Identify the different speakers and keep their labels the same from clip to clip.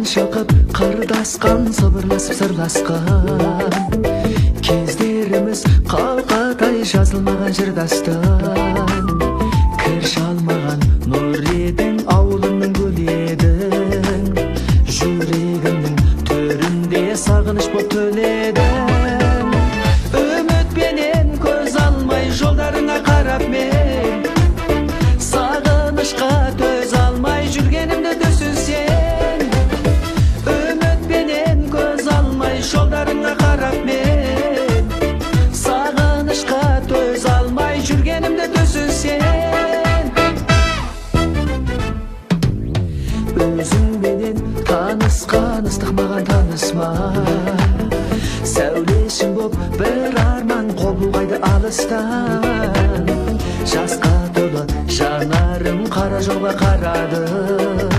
Speaker 1: чакып кырдасқан, сыбырласып сырласқан кездерimiz калкатай жазылмаган жырдастан. Кір шалмаған нұр едің, ауылымның гүлі едің, жүрегімнің төрінде сағыныш боп төледің. Үмітпенен көз алмай жолдарыңа қарап мен, сағынышқа төз алмай жүргенімді түсін сен. Үмітпенен көз алмай жолдарыңа қарап мен, сағынышқа төз алмай жүргенімді түсін сен. Өзіңменен танысқан ыстық маған танысма, сәулешім боп бір арман қол бұлғайды алыстан. Жасқа толы жанарым қара жолға қарадым,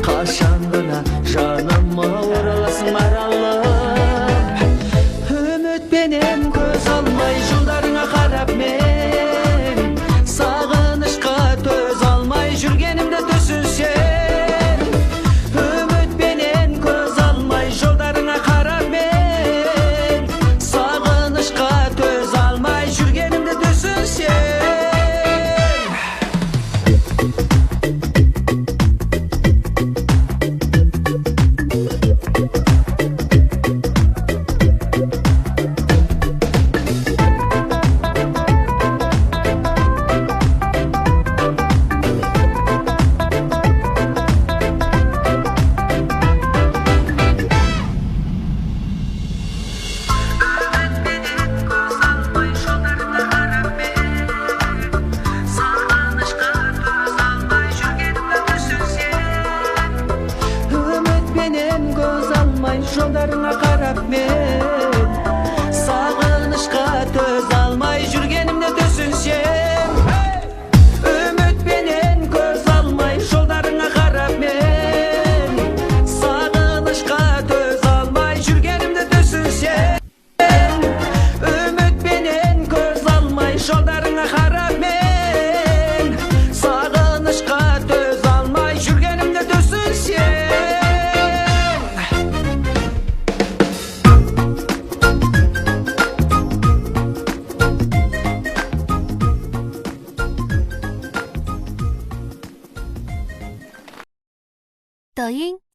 Speaker 1: қашан ғана жаныма ораласың маралым. Үмітпенен көз алмай жолдарыңа қарап мен, сағынышқа төз алмай жүргенімді түсін сен. Үмітпенен көз алмай жолдарыңа қарап мен, сағынышқа төз алмай жүргенімді түсін сен. Жолдарыңа қарап мен, сағынышқа төз алмай жүргенімді түсін сен. Үмітпенен көз алмай жолдарыңа қарап мен, сағынышқа төз алмай жүргенімді түсін сен. Үмітпенен көз алмай жолдарыңа қарап мен, сағынышқа төз алмай жүргенімді түсін сен.
Speaker 2: 抖音。